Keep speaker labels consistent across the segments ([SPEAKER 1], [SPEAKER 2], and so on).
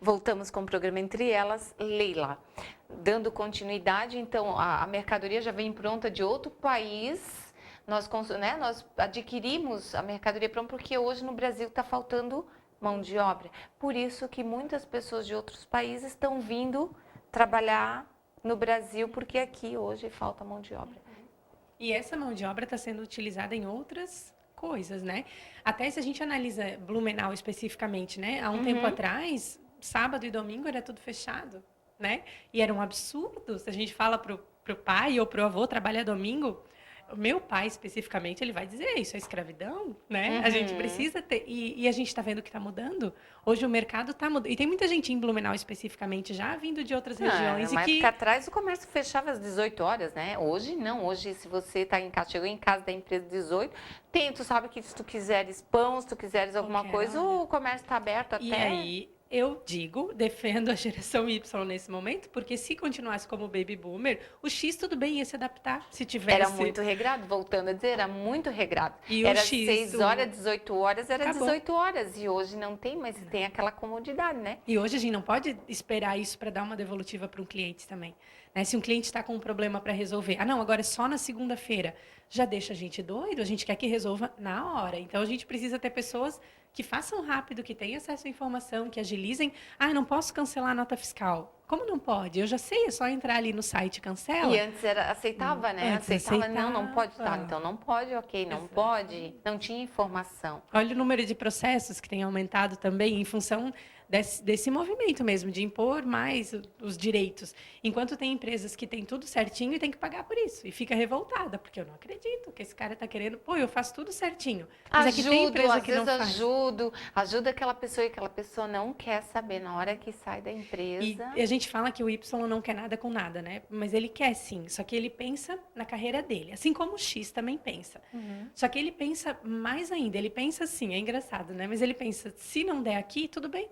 [SPEAKER 1] Voltamos com o programa Entre Elas, Leila. Dando continuidade, então, a mercadoria já vem pronta de outro país. Nós adquirimos a mercadoria pronta porque hoje no Brasil está faltando mão de obra. Por isso que muitas pessoas de outros países estão vindo trabalhar no Brasil, porque aqui hoje falta mão de obra.
[SPEAKER 2] E essa mão de obra está sendo utilizada em outras coisas, né? Até se a gente analisa Blumenau especificamente, né? Há um tempo atrás, sábado e domingo era tudo fechado, né? E era um absurdo. Se a gente fala pro pai ou pro avô trabalhar domingo, o meu pai especificamente, ele vai dizer isso é escravidão, né? A gente precisa ter... E a gente está vendo que está mudando. Hoje o mercado está mudando. E tem muita gente em Blumenau especificamente já vindo de outras regiões.
[SPEAKER 1] Uma época atrás o comércio fechava às 18 horas, né? Hoje não. Hoje, se você está em casa, chegou em casa da empresa às 18, tu sabe que se tu quiseres pão, se tu quiseres alguma coisa, o comércio está aberto até...
[SPEAKER 2] E aí, eu defendo a geração Y nesse momento, porque se continuasse como baby boomer, o X tudo bem ia se adaptar, se tivesse...
[SPEAKER 1] Era muito regrado, voltando a dizer, era muito regrado.
[SPEAKER 2] E
[SPEAKER 1] era
[SPEAKER 2] o X,
[SPEAKER 1] 6 horas, 18 horas, era
[SPEAKER 2] acabou.
[SPEAKER 1] 18 horas. E hoje não tem, mas tem aquela comodidade, né?
[SPEAKER 2] E hoje a gente não pode esperar isso para dar uma devolutiva para um cliente também. Né? Se um cliente está com um problema para resolver, não, agora é só na segunda-feira, já deixa a gente doido, a gente quer que resolva na hora. Então, a gente precisa ter pessoas que façam rápido, que tenham acesso à informação, que agilizem. Não posso cancelar a nota fiscal. Como não pode? Eu já sei, é só entrar ali no site e cancela.
[SPEAKER 1] E antes aceitava, né? Aceitava, não pode. Tá, então não pode, ok, não pode. Não tinha informação.
[SPEAKER 2] Olha o número de processos que tem aumentado também em função desse movimento mesmo, de impor mais os direitos. Enquanto tem empresas que têm tudo certinho e tem que pagar por isso. E fica revoltada, porque eu não acredito que esse cara está querendo... Pô, eu faço tudo certinho. Mas é que tem empresa que não faz.
[SPEAKER 1] Ajuda aquela pessoa e aquela pessoa não quer saber na hora que sai da empresa.
[SPEAKER 2] E a gente fala que o Y não quer nada com nada, né? Mas ele quer sim, só que ele pensa na carreira dele. Assim como o X também pensa. Só que ele pensa mais ainda. Ele pensa assim, é engraçado, né? Mas ele pensa, se não der aqui, tudo bem.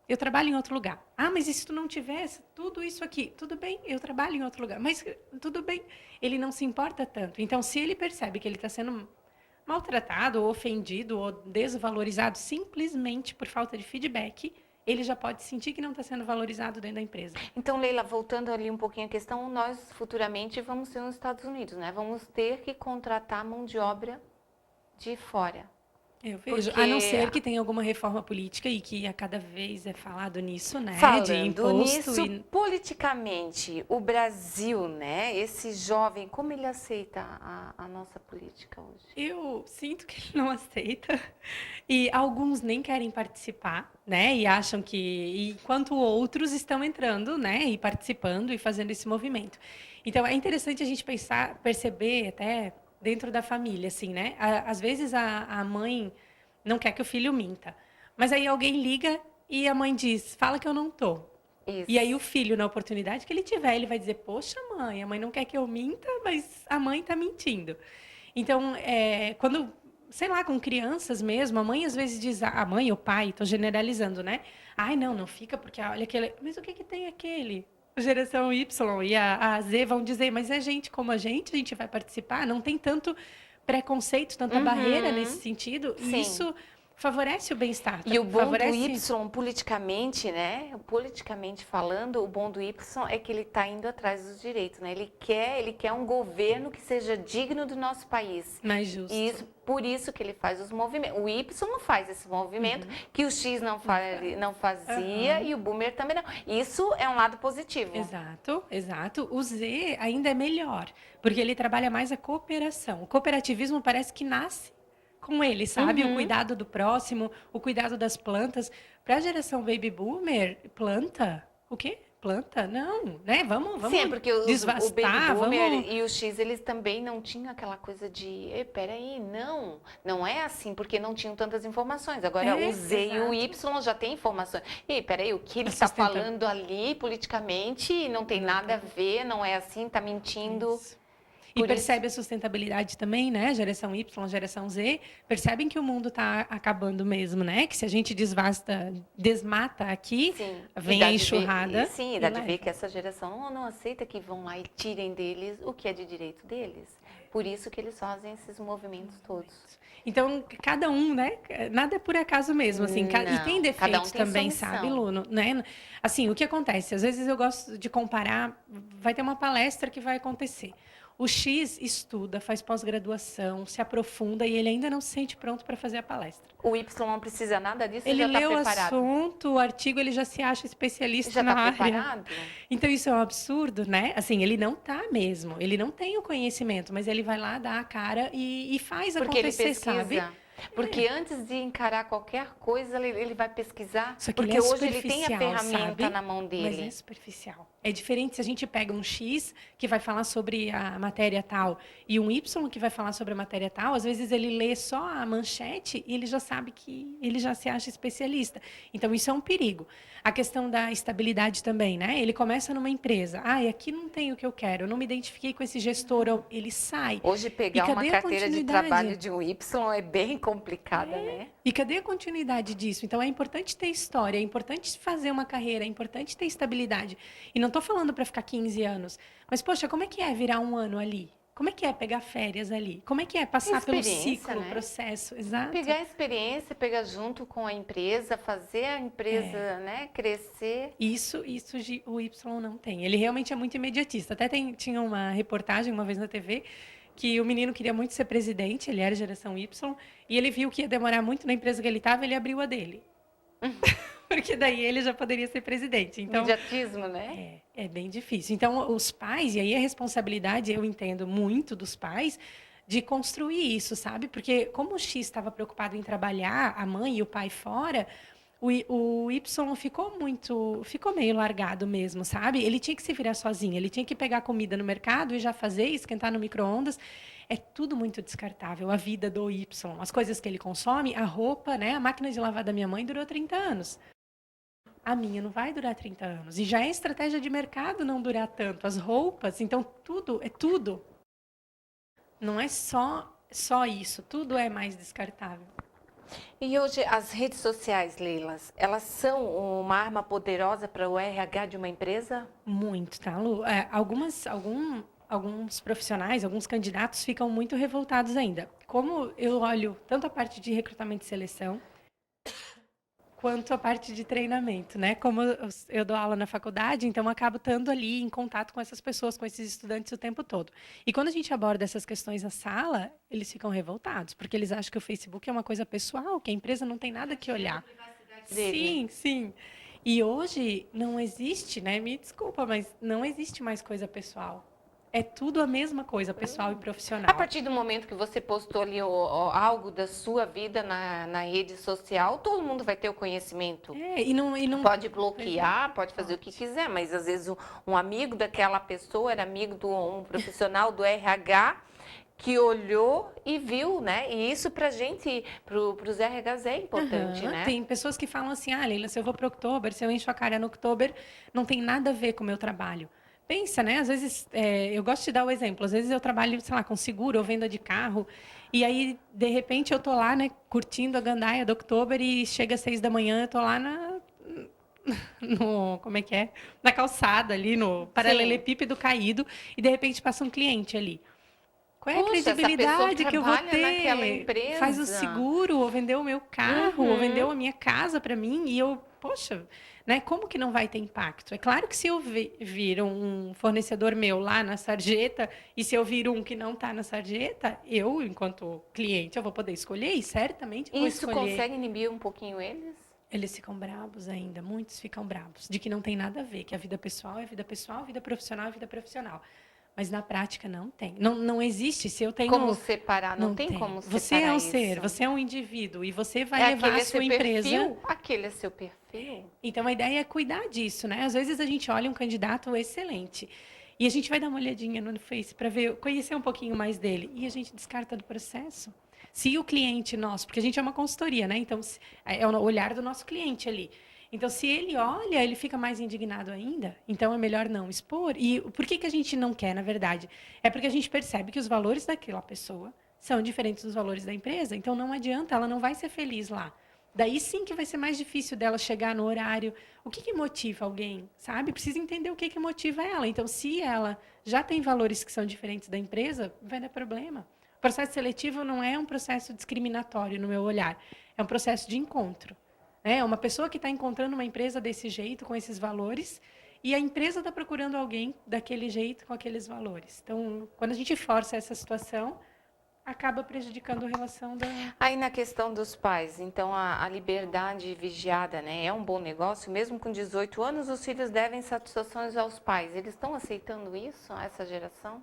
[SPEAKER 2] Eu trabalho em outro lugar. Mas e se tu não tivesse tudo isso aqui? Tudo bem, eu trabalho em outro lugar. Mas tudo bem. Ele não se importa tanto. Então, se ele percebe que ele está sendo maltratado, ou ofendido, ou desvalorizado simplesmente por falta de feedback, ele já pode sentir que não está sendo valorizado dentro da empresa.
[SPEAKER 1] Então, Leila, voltando ali um pouquinho à questão, nós futuramente vamos ser nos Estados Unidos, né? Vamos ter que contratar mão de obra de fora.
[SPEAKER 2] Eu vejo, a não ser que tenha alguma reforma política e que a cada vez é falado nisso, né?
[SPEAKER 1] Falando
[SPEAKER 2] de imposto
[SPEAKER 1] nisso, politicamente, o Brasil, né? Esse jovem, como ele aceita a nossa política hoje?
[SPEAKER 2] Eu sinto que ele não aceita. E alguns nem querem participar, né? E acham que... Enquanto outros estão entrando, né? E participando e fazendo esse movimento. Então, é interessante a gente perceber até... dentro da família, assim, né? Às vezes a mãe não quer que o filho minta. Mas aí alguém liga e a mãe diz, fala que eu não tô.
[SPEAKER 1] Isso.
[SPEAKER 2] E aí o filho, na oportunidade que ele tiver, ele vai dizer, poxa, mãe, a mãe não quer que eu minta, mas a mãe está mentindo. Então, quando, sei lá, com crianças mesmo, a mãe às vezes diz, a mãe ou o pai, estou generalizando, né? Não fica, porque olha aquele... Mas o que tem aquele? A geração Y e a Z vão dizer, mas é gente como a gente vai participar, não tem tanto preconceito, tanta barreira nesse sentido, e isso favorece o bem-estar.
[SPEAKER 1] E o bom do Y, politicamente, né? Politicamente falando, o bom do Y é que ele está indo atrás dos direitos, né? Ele quer um governo que seja digno do nosso país.
[SPEAKER 2] Mais justo.
[SPEAKER 1] E por isso que ele faz os movimentos. O Y não faz esse movimento, que o X não fazia e o Boomer também não. Isso é um lado positivo.
[SPEAKER 2] Exato. O Z ainda é melhor, porque ele trabalha mais a cooperação. O cooperativismo parece que nasce com ele, sabe? O cuidado do próximo, o cuidado das plantas. Para a geração baby boomer, planta? O quê? Planta? Não, né? Vamos
[SPEAKER 1] Sim, porque
[SPEAKER 2] desvastar,
[SPEAKER 1] o baby boomer e o X, eles também não tinham aquela coisa de, peraí, não é assim, porque não tinham tantas informações. Agora, o Z e o Y já têm informações. Peraí, o que ele está falando ali politicamente não tem nada a ver, não é assim, está mentindo.
[SPEAKER 2] Isso. E
[SPEAKER 1] Por
[SPEAKER 2] percebe a sustentabilidade também, né? Geração Y, geração Z, percebem que o mundo está acabando mesmo, né? Que se a gente desmata aqui,
[SPEAKER 1] sim,
[SPEAKER 2] vem a enxurrada
[SPEAKER 1] sim, e
[SPEAKER 2] e
[SPEAKER 1] dá de ver
[SPEAKER 2] leva.
[SPEAKER 1] que essa geração não aceita que vão lá e tirem deles o que é de direito deles. Por isso que eles fazem esses movimentos todos.
[SPEAKER 2] Então, cada um, né? Nada é por acaso mesmo, assim. E tem
[SPEAKER 1] Não, cada um
[SPEAKER 2] defeitos
[SPEAKER 1] tem sua
[SPEAKER 2] também, sabe,
[SPEAKER 1] missão.
[SPEAKER 2] Lu? Né? Assim, o que acontece? Às vezes eu gosto de comparar, vai ter uma palestra que vai acontecer. O X estuda, faz pós-graduação, se aprofunda e ele ainda não se sente pronto para fazer a palestra.
[SPEAKER 1] O Y não precisa nada disso e
[SPEAKER 2] Ele
[SPEAKER 1] já está
[SPEAKER 2] lê o
[SPEAKER 1] preparado.
[SPEAKER 2] assunto, o artigo, ele já se acha especialista
[SPEAKER 1] Já
[SPEAKER 2] na
[SPEAKER 1] está
[SPEAKER 2] área.
[SPEAKER 1] preparado?
[SPEAKER 2] Então, isso é um absurdo, né? Assim, ele não tá mesmo, ele não tem o conhecimento, mas ele vai lá, dá a cara e faz
[SPEAKER 1] Porque ele
[SPEAKER 2] acontecer, sabe?
[SPEAKER 1] pesquisa. Porque antes de encarar qualquer coisa, ele vai pesquisar.
[SPEAKER 2] Só que ele
[SPEAKER 1] Porque
[SPEAKER 2] é
[SPEAKER 1] hoje ele tem a
[SPEAKER 2] superficial,
[SPEAKER 1] ferramenta
[SPEAKER 2] sabe?
[SPEAKER 1] na mão
[SPEAKER 2] Mas é
[SPEAKER 1] dele.
[SPEAKER 2] superficial. É diferente se a gente pega um X que vai falar sobre a matéria tal e um Y que vai falar sobre a matéria tal, às vezes ele lê só a manchete e ele já sabe que ele já se acha especialista. Então isso é um perigo. A questão da estabilidade também, né? Ele começa numa empresa. Ah, e aqui não tem o que eu quero, eu não me identifiquei com esse gestor, ele sai.
[SPEAKER 1] Hoje
[SPEAKER 2] E
[SPEAKER 1] pegar uma
[SPEAKER 2] cadê a
[SPEAKER 1] carteira de trabalho
[SPEAKER 2] continuidade?
[SPEAKER 1] de um Y é bem complicada, né?
[SPEAKER 2] E cadê a continuidade disso? Então é importante ter história, é importante fazer uma carreira, é importante ter estabilidade. E não estou falando para ficar 15 anos, mas poxa, como é que é virar um ano ali? Como é que é pegar férias ali? Como é que é passar pelo
[SPEAKER 1] Experiência,
[SPEAKER 2] ciclo,
[SPEAKER 1] né?
[SPEAKER 2] processo? Exato.
[SPEAKER 1] Pegar a experiência, pegar junto com a empresa, fazer a empresa, né, crescer.
[SPEAKER 2] Isso o Y não tem. Ele realmente é muito imediatista. Até tinha uma reportagem uma vez na TV que o menino queria muito ser presidente, ele era geração Y, e ele viu que ia demorar muito na empresa que ele estava, ele abriu a dele. Porque daí ele já poderia ser presidente. Então,
[SPEAKER 1] Imediatismo, né?
[SPEAKER 2] é bem difícil. Então, os pais, e aí a responsabilidade, eu entendo muito dos pais, de construir isso, sabe? Porque como o X estava preocupado em trabalhar, a mãe e o pai fora, o Y ficou meio largado mesmo, sabe? Ele tinha que se virar sozinho, ele tinha que pegar comida no mercado e já fazer, esquentar no micro-ondas. É tudo muito descartável, a vida do Y. As coisas que ele consome, a roupa, né? A máquina de lavar da minha mãe durou 30 anos. A minha não vai durar 30 anos. E já é estratégia de mercado não durar tanto. As roupas, então tudo, é tudo. Não é só isso, tudo é mais descartável.
[SPEAKER 1] E hoje as redes sociais, Leilas, elas são uma arma poderosa para o RH de uma empresa?
[SPEAKER 2] Muito, tá, Lu? Alguns profissionais, alguns candidatos ficam muito revoltados ainda. Como eu olho tanto a parte de recrutamento e seleção, quanto a parte de treinamento, né? Como eu dou aula na faculdade, então eu acabo estando ali em contato com essas pessoas, com esses estudantes o tempo todo. E quando a gente aborda essas questões na sala, eles ficam revoltados, porque eles acham que o Facebook é uma coisa pessoal, que a empresa não tem nada que olhar. Sim, sim. E hoje não existe, né? Me desculpa, mas não existe mais coisa pessoal. É tudo a mesma coisa, pessoal e profissional.
[SPEAKER 1] A partir do momento que você postou ali algo da sua vida na rede social, todo mundo vai ter o conhecimento.
[SPEAKER 2] E não
[SPEAKER 1] pode bloquear, pode fazer o que quiser, mas às vezes um amigo daquela pessoa era amigo de um profissional do RH que olhou e viu, né? E isso pra gente, pros RHs é importante, né?
[SPEAKER 2] Tem pessoas que falam assim, Leila, se eu vou para o Oktober, se eu encho a cara no Oktober, não tem nada a ver com o meu trabalho. Pensa, né? Às vezes, eu gosto de dar o exemplo, às vezes eu trabalho, sei lá, com seguro ou venda de carro, e aí, de repente, eu tô lá, né, curtindo a gandaia do Oktober e chega às 6 da manhã, eu tô lá como é que é? Na calçada ali, no paralelepípedo caído, e de repente passa um cliente ali. Qual é a credibilidade que eu vou ter? Faz o seguro, ou vendeu o meu carro, ou vendeu a minha casa para mim, e eu, poxa, né, como que não vai ter impacto? É claro que se eu vir um fornecedor meu lá na sarjeta, e se eu vir um que não está na sarjeta, eu, enquanto cliente, eu vou poder escolher, e certamente eu vou escolher.
[SPEAKER 1] Isso consegue inibir um pouquinho eles?
[SPEAKER 2] Eles ficam bravos ainda, muitos ficam bravos, de que não tem nada a ver, que a vida pessoal é vida pessoal, vida profissional é vida profissional. Mas na prática não tem. Não existe. Se eu tenho.
[SPEAKER 1] Como separar? Não tem como separar.
[SPEAKER 2] Você é um
[SPEAKER 1] isso.
[SPEAKER 2] ser, você é um indivíduo e você vai levar a sua empresa.
[SPEAKER 1] Perfil? Aquele é seu perfil.
[SPEAKER 2] Então a ideia é cuidar disso, né? Às vezes a gente olha um candidato excelente e a gente vai dar uma olhadinha no Face para conhecer um pouquinho mais dele e a gente descarta do processo. Se o cliente nosso, porque a gente é uma consultoria, né? Então é o olhar do nosso cliente ali. Então, se ele olha, ele fica mais indignado ainda. Então, é melhor não expor. E por que a gente não quer, na verdade? É porque a gente percebe que os valores daquela pessoa são diferentes dos valores da empresa. Então, não adianta, ela não vai ser feliz lá. Daí sim que vai ser mais difícil dela chegar no horário. O que motiva alguém, sabe? Precisa entender o que motiva ela. Então, se ela já tem valores que são diferentes da empresa, vai dar problema. O processo seletivo não é um processo discriminatório, no meu olhar. É um processo de encontro. É uma pessoa que está encontrando uma empresa desse jeito, com esses valores, e a empresa está procurando alguém daquele jeito, com aqueles valores. Então, quando a gente força essa situação, acaba prejudicando a relação da...
[SPEAKER 1] Aí na questão dos pais, então a liberdade vigiada, né, é um bom negócio? Mesmo com 18 anos, os filhos devem satisfações aos pais. Eles estão aceitando isso, essa geração?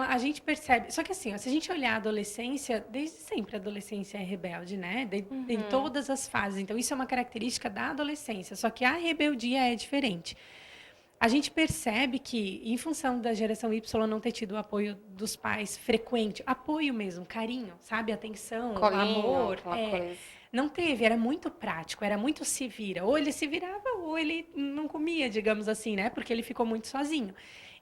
[SPEAKER 2] A gente percebe. Só que assim, ó, se a gente olhar a adolescência, desde sempre a adolescência é rebelde, né? Em todas as fases. Então, isso é uma característica da adolescência. Só que a rebeldia é diferente. A gente percebe que, em função da geração Y não ter tido o apoio dos pais frequente, apoio mesmo, carinho, sabe? Atenção,
[SPEAKER 1] Colinho,
[SPEAKER 2] amor.
[SPEAKER 1] coisa.
[SPEAKER 2] Não teve, era muito prático, era muito se vira. Ou ele se virava, ou ele não comia, digamos assim, né? Porque ele ficou muito sozinho.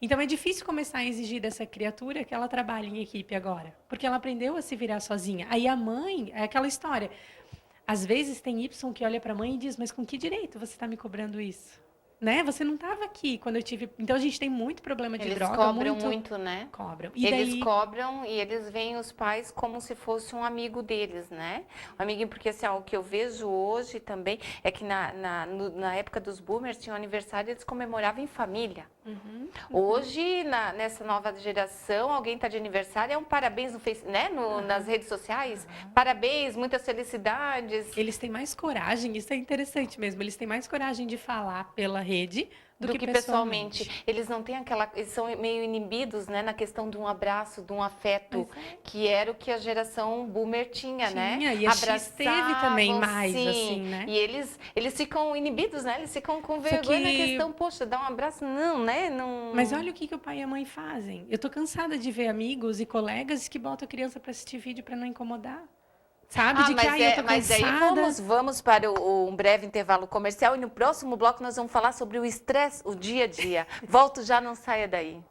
[SPEAKER 2] Então, é difícil começar a exigir dessa criatura que ela trabalhe em equipe agora. Porque ela aprendeu a se virar sozinha. Aí a mãe, é aquela história. Às vezes tem Y que olha para a mãe e diz, mas com que direito você está me cobrando isso? Né? Você não estava aqui quando eu tive... Então, a gente tem muito problema de droga.
[SPEAKER 1] Eles cobram muito, né?
[SPEAKER 2] Cobram.
[SPEAKER 1] Eles cobram e eles veem os pais como se fosse um amigo deles, né? Um amiguinho, porque assim, ó, o que eu vejo hoje também é que na época dos boomers tinha um aniversário e eles comemoravam em família. Hoje, nessa nova geração, alguém está de aniversário, é um parabéns no Face, né? Nas redes sociais. Parabéns, muitas felicidades.
[SPEAKER 2] Eles têm mais coragem, isso é interessante mesmo. Eles têm mais coragem de falar pela rede do que pessoalmente.
[SPEAKER 1] Eles não têm eles são meio inibidos, né, na questão de um abraço, de um afeto, que era o que a geração boomer tinha, né?
[SPEAKER 2] E a X teve também mais,
[SPEAKER 1] sim,
[SPEAKER 2] assim, né?
[SPEAKER 1] E eles ficam inibidos, né? Eles ficam com vergonha na questão, poxa, dar um abraço, não, né? Não...
[SPEAKER 2] Mas olha o que o pai e a mãe fazem. Eu tô cansada de ver amigos e colegas que botam a criança para assistir vídeo para não incomodar. Sabe?
[SPEAKER 1] Mas aí vamos para um breve intervalo comercial e no próximo bloco nós vamos falar sobre o estresse, o dia a dia. Volto já, não saia daí.